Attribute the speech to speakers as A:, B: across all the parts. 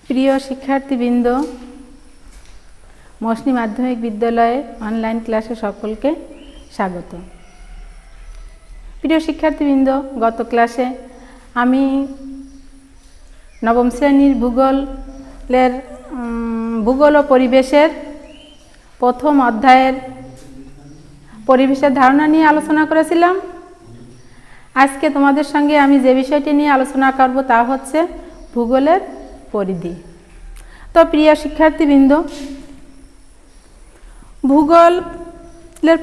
A: প্রিয় শিক্ষার্থীবৃন্দ, মসনি মাধ্যমিক বিদ্যালয়ে অনলাইন ক্লাসে সকলকে স্বাগত। প্রিয় শিক্ষার্থীবৃন্দ, গত ক্লাসে আমি নবম শ্রেণীর ভূগোল ও পরিবেশের প্রথম অধ্যায়ের পরিবেশের ধারণা নিয়ে আলোচনা করেছিলাম। আজকে তোমাদের সঙ্গে আমি যে বিষয়টি নিয়ে আলোচনা করব তা হচ্ছে ভূগোলের পরিধি। তো প্রিয় শিক্ষার্থীবৃন্দ, ভূগোলের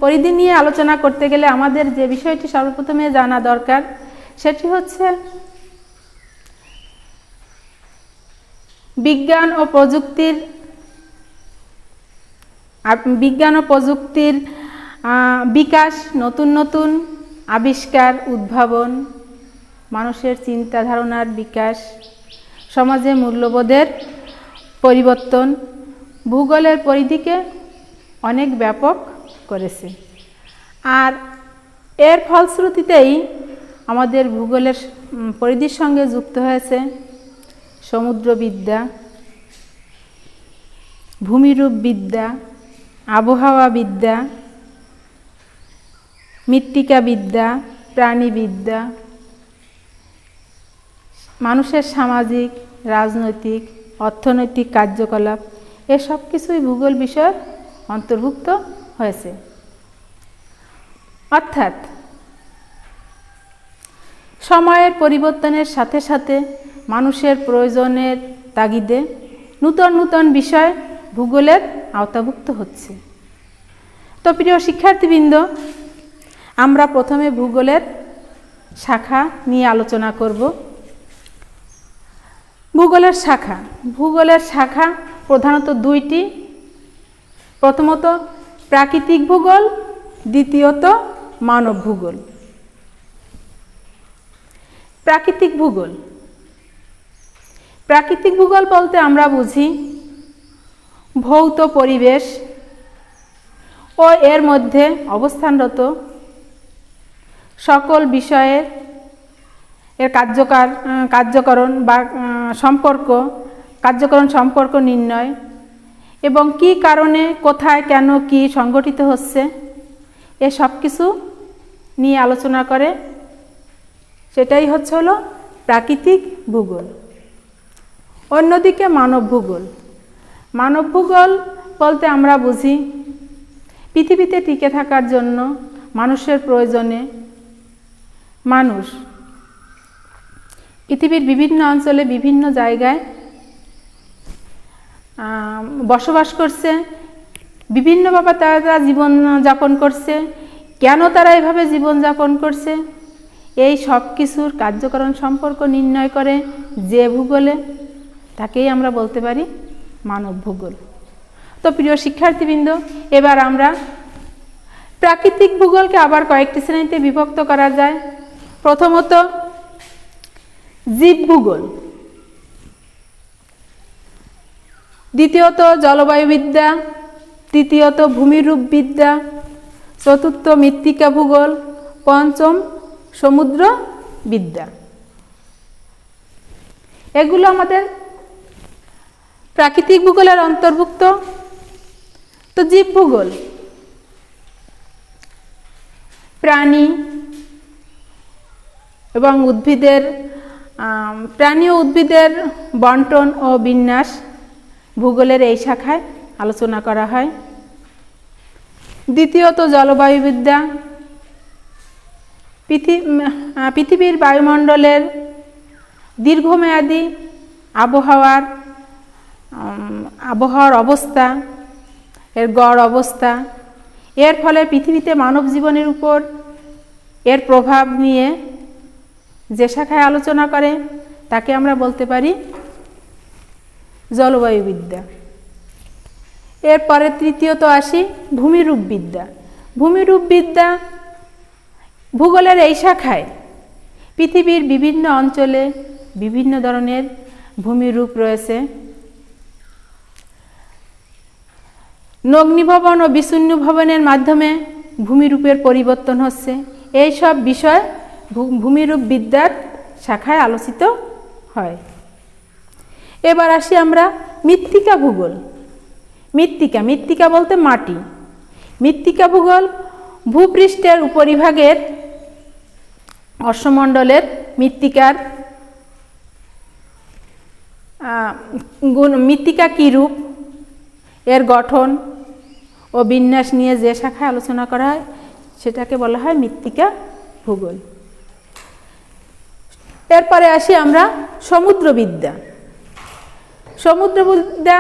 A: পরিধি নিয়ে আলোচনা করতে গেলে আমাদের যে বিষয়টি সর্বপ্রথমে জানা দরকার সেটি হচ্ছে বিজ্ঞান ও প্রযুক্তির বিকাশ, নতুন নতুন আবিষ্কার, উদ্ভাবন, মানুষের চিন্তা ধারণার বিকাশ, সমাজে মূল্যবোধের পরিবর্তন ভূগোলের পরিধিকে অনেক ব্যাপক করেছে। আর এর ফলশ্রুতিতেই আমাদের ভূগোলের পরিধির সঙ্গে যুক্ত হয়েছে সমুদ্রবিদ্যা, ভূমিরূপবিদ্যা, আবহাওয়াবিদ্যা, মৃত্তিকাবিদ্যা, প্রাণীবিদ্যা, মানুষের সামাজিক, রাজনৈতিক, অর্থনৈতিক কার্যকলাপ, এসব কিছুই ভূগোল বিষয়ের অন্তর্ভুক্ত হয়েছে। অর্থাৎ সময়ের পরিবর্তনের সাথে সাথে মানুষের প্রয়োজনের তাগিদে নূতন নূতন বিষয় ভূগোলের আওতাভুক্ত হচ্ছে। তো প্রিয় শিক্ষার্থীবৃন্দ, আমরা প্রথমে ভূগোলের শাখা নিয়ে আলোচনা করব। ভূগোলের শাখা প্রধানত দুইটি। প্রথমত প্রাকৃতিক ভূগোল, দ্বিতীয়ত মানব ভূগোল। প্রাকৃতিক ভূগোল বলতে আমরা বুঝি ভৌত পরিবেশ ও এর মধ্যে অবস্থানরত সকল বিষয়ের কার্যকরণ সম্পর্ক নির্ণয় এবং কী কারণে, কোথায়, কেন, কি সংঘটিত হচ্ছে এ সব কিছু নিয়ে আলোচনা করে। সেটাই হলো প্রাকৃতিক ভূগোল। অন্যদিকে মানব ভূগোল বলতে আমরা বুঝি পৃথিবীতে টিকে থাকার জন্য মানুষের প্রয়োজনে মানুষ পৃথিবীর বিভিন্ন অঞ্চলে, বিভিন্ন জায়গায় বসবাস করছে, বিভিন্নভাবে তারা জীবন যাপন করছে। কেন তারা এভাবে জীবন যাপন করছে এই সব কিছুর কার্যকরণ সম্পর্ক নির্ণয় করে যে ভূগোলে, তাকেই আমরা বলতে পারি মানব ভূগোল। তো প্রিয় শিক্ষার্থীবৃন্দ, এবার আমরা প্রাকৃতিক ভূগোলকে আবার কয়েকটি শ্রেণীতে বিভক্ত করা যায়। প্রথমত জীবভূগোল, দ্বিতীয়ত জলবায়ুবিদ্যা, তৃতীয়ত ভূমিরূপবিদ্যা, চতুর্থ মৃত্তিকা ভূগোল, পঞ্চম সমুদ্রবিদ্যা। এগুলো আমাদের প্রাকৃতিক ভূগোলের অন্তর্ভুক্ত। তো জীবভূগোল প্রাণী এবং উদ্ভিদের বন্টন ও বিন্যাস ভূগোলের এই শাখায় আলোচনা করা হয়। দ্বিতীয়ত জলবায়ুবিদ্যা, পৃথিবীর বায়ুমণ্ডলের দীর্ঘমেয়াদী আবহাওয়ার অবস্থা, এর গড় অবস্থা, এর ফলে পৃথিবীতে মানব জীবনের উপর এর প্রভাব নিয়ে যে শাখায় আলোচনা করে তাকে আমরা বলতে পারি জলবায়ুবিদ্যা। এরপরে তৃতীয়ত আসি ভূমিরূপবিদ্যা ভূগোলের এই শাখায় পৃথিবীর বিভিন্ন অঞ্চলে বিভিন্ন ধরনের ভূমিরূপ রয়েছে। নগ্নিভবন ও বিশূন্য ভবনের মাধ্যমে ভূমিরূপের পরিবর্তন হচ্ছে। এই সব বিষয় ভূমিরূপবিদ্যার শাখায় আলোচিত হয়। এবার আসি আমরা মৃত্তিকা ভূগোল। মৃত্তিকা, মৃত্তিকা বলতে মাটি। মৃত্তিকা ভূগোল ভূপৃষ্ঠের উপরিভাগের অশ্বমণ্ডলের মৃত্তিকার মৃত্তিকা কী রূপ, এর গঠন ও বিন্যাস নিয়ে যে শাখায় আলোচনা করা হয় সেটাকে বলা হয় মৃত্তিকা ভূগোল। এরপরে আসি আমরা সমুদ্রবিদ্যা। সমুদ্রবিদ্যা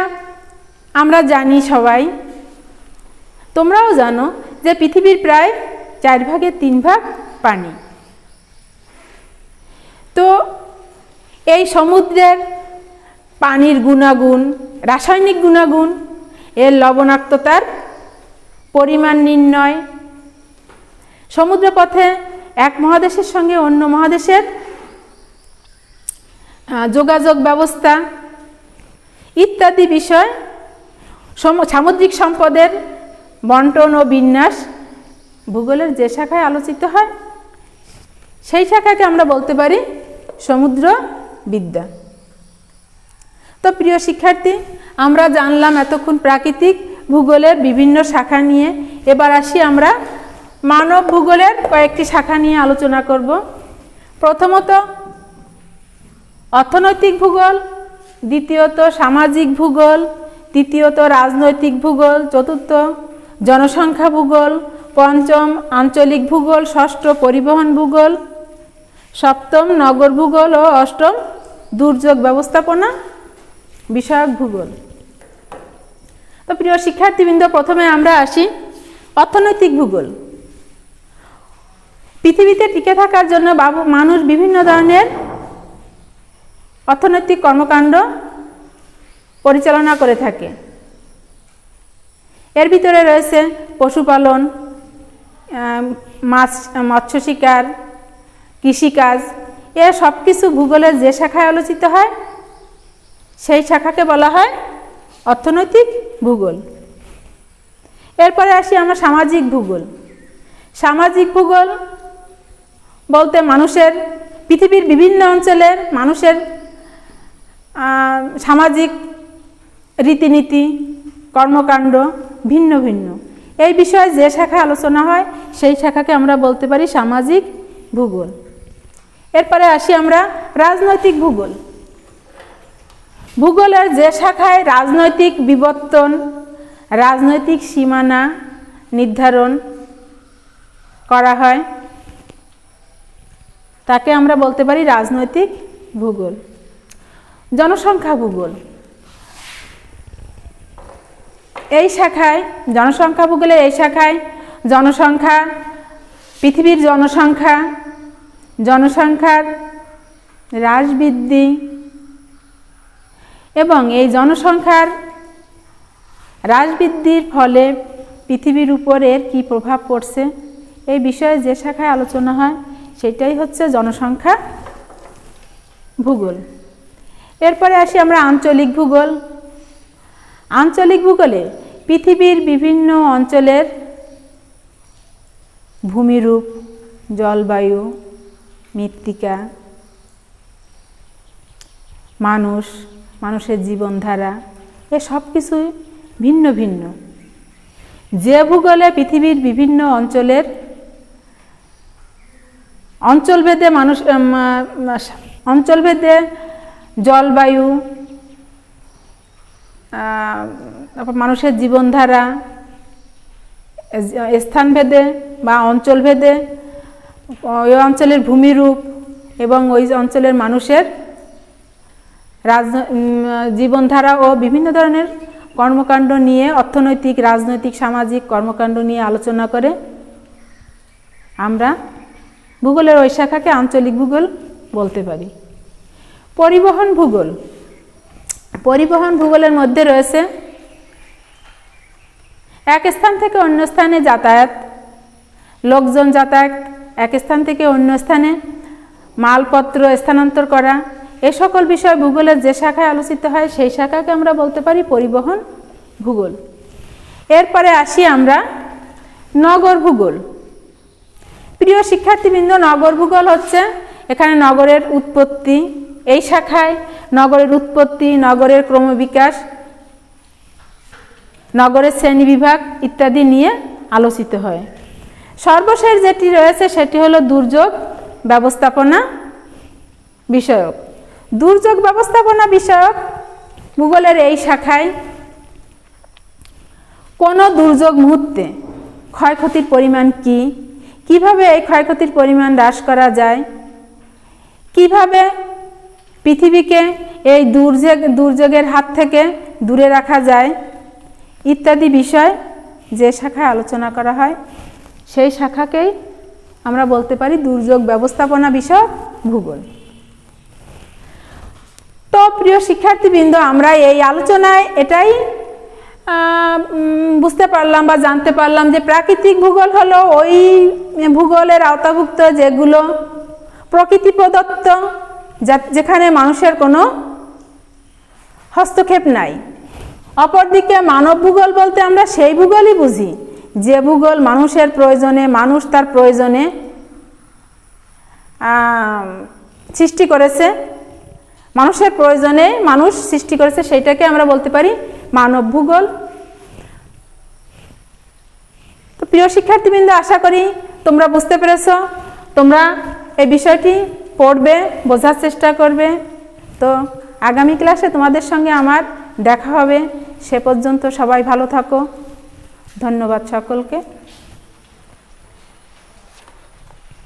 A: আমরা জানি সবাই, তোমরাও জানো যে পৃথিবীর প্রায় 4/3 পানি। তো এই সমুদ্রের পানির গুণাগুণ, রাসায়নিক গুণাগুণ, এর লবণাক্ততার পরিমাণ নির্ণয়, সমুদ্রপথে এক মহাদেশের সঙ্গে অন্য মহাদেশের যোগাযোগ ব্যবস্থা ইত্যাদি বিষয়, সামুদ্রিক সম্পদের বন্টন ও বিন্যাস ভূগোলের যে শাখায় আলোচিত হয় সেই শাখাকে আমরা বলতে পারি সমুদ্রবিদ্যা। তো প্রিয় শিক্ষার্থী, আমরা জানলাম এতক্ষণ প্রাকৃতিক ভূগোলের বিভিন্ন শাখা নিয়ে। এবার আসি আমরা মানব ভূগোলের কয়েকটি শাখা নিয়ে আলোচনা করব। প্রথমত অর্থনৈতিক ভূগোল, দ্বিতীয়ত সামাজিক ভূগোল, তৃতীয়ত রাজনৈতিক ভূগোল, চতুর্থ জনসংখ্যা ভূগোল, পঞ্চম আঞ্চলিক ভূগোল, ষষ্ঠ পরিবহন ভূগোল, সপ্তম নগর ভূগোল ও অষ্টম দুর্যোগ ব্যবস্থাপনা বিষয়ক ভূগোল। তো প্রিয় শিক্ষার্থীবৃন্দ, প্রথমে আমরা আসি অর্থনৈতিক ভূগোল। পৃথিবীতে টিকে থাকার জন্য মানুষ বিভিন্ন ধরনের অর্থনৈতিক কর্মকাণ্ড পরিচালনা করে থাকে। এর ভিতরে রয়েছে পশুপালন, মৎস্য শিকার, কৃষিকাজ। এ সব কিছু ভূগোলের যে শাখায় আলোচিত হয় সেই শাখাকে বলা হয় অর্থনৈতিক ভূগোল। এরপরে আসি আমরা সামাজিক ভূগোল। সামাজিক ভূগোল বলতে মানুষের, পৃথিবীর বিভিন্ন অঞ্চলের মানুষের সামাজিক রীতিনীতি, কর্মকাণ্ড ভিন্ন ভিন্ন। এই বিষয়ে যে শাখা আলোচনা হয় সেই শাখাকে আমরা বলতে পারি সামাজিক ভূগোল। এরপরে আসি আমরা রাজনৈতিক ভূগোল। ভূগোলের যে শাখায় রাজনৈতিক বিবর্তন, রাজনৈতিক সীমানা নির্ধারণ করা হয় তাকে আমরা বলতে পারি রাজনৈতিক ভূগোল। জনসংখ্যা ভূগোল, এই শাখায় জনসংখ্যা ভূগোলের এই শাখায় জনসংখ্যা, পৃথিবীর জনসংখ্যা, জনসংখ্যার হ্রাস বৃদ্ধি এবং এই জনসংখ্যার হ্রাস বৃদ্ধির ফলে পৃথিবীর উপর এর কী প্রভাব পড়ছে এই বিষয়ে যে শাখায় আলোচনা হয় সেটাই হচ্ছে জনসংখ্যা ভূগোল। এরপরে আসি আমরা আঞ্চলিক ভূগোল। আঞ্চলিক ভূগোলে পৃথিবীর বিভিন্ন অঞ্চলের ভূমিরূপ, জলবায়ু, মৃত্তিকা, মানুষের জীবনধারা, এ সব কিছুই ভিন্ন ভিন্ন। যে ভূগোলে পৃথিবীর বিভিন্ন অঞ্চলের অঞ্চলভেদে জলবায়ু, মানুষের জীবনধারা, স্থানভেদে বা অঞ্চলভেদে ওই অঞ্চলের ভূমিরূপ এবং ওই অঞ্চলের মানুষের জীবনধারা ও বিভিন্ন ধরনের কর্মকাণ্ড নিয়ে, অর্থনৈতিক, রাজনৈতিক, সামাজিক কর্মকাণ্ড নিয়ে আলোচনা করে আমরা ভূগোলের ওই শাখাকে আঞ্চলিক ভূগোল বলতে পারি। পরিবহন ভূগোল। পরিবহন ভূগোলের মধ্যে রয়েছে এক স্থান থেকে অন্য স্থানে যাতায়াত, লোকজন যাতায়াত, এক স্থান থেকে অন্য স্থানে মালপত্র স্থানান্তর করা, এ সকল বিষয় ভূগোলের যে শাখায় আলোচিত হয় সেই শাখাকে আমরা বলতে পারি পরিবহন ভূগোল। এরপরে আসি আমরা নগর ভূগোল। প্রিয় শিক্ষার্থীবৃন্দ, নগর ভূগোল হচ্ছে এখানে নগরের উৎপত্তি, এই শাখায় নগরের উৎপত্তি, নগরের ক্রমবিকাশ, নগরের শ্রেণীবিভাগ ইত্যাদি নিয়ে আলোচিত হয়। সর্বশেষ যেটি রয়েছে সেটি হলো দুর্যোগ ব্যবস্থাপনা বিষয়ক। দুর্যোগ ব্যবস্থাপনা বিষয়ক ভূগোলের এই শাখায় কোনো দুর্যোগ মুহূর্তে ক্ষয়ক্ষতির পরিমাণ কী, কিভাবে এই ক্ষয়ক্ষতির পরিমাণ হ্রাস করা যায়, কিভাবে পৃথিবীকে এই দুর্যোগের হাত থেকে দূরে রাখা যায় ইত্যাদি বিষয় যে শাখায় আলোচনা করা হয় সেই শাখাকেই আমরা বলতে পারি দুর্যোগ ব্যবস্থাপনা বিষয়ক ভূগোল। তো প্রিয় শিক্ষার্থীবৃন্দ, আমরা এই আলোচনায় এটাই বুঝতে পারলাম বা জানতে পারলাম যে প্রাকৃতিক ভূগোল হলো ওই ভূগোলের আওতাভুক্ত যেগুলো প্রকৃতি প্রদত্ত, যেখানে মানুষের কোনো হস্তক্ষেপ নাই। অপরদিকে মানব ভূগোল বলতে আমরা সেই ভূগোলই বুঝি যে ভূগোল মানুষের প্রয়োজনে, মানুষ তার প্রয়োজনে সৃষ্টি করেছে, মানুষের প্রয়োজনে মানুষ সৃষ্টি করেছে, সেইটাকে আমরা বলতে পারি মানব ভূগোল। তো প্রিয় শিক্ষার্থীবৃন্দ, আশা করি তোমরা বুঝতে পেরেছো। তোমরা এই বিষয়টি পড়বে, বোঝার চেষ্টা করবে। তো আগামী ক্লাসে তোমাদের সঙ্গে আমার দেখা হবে। সে পর্যন্ত সবাই ভালো থাকো। ধন্যবাদ সকলকে।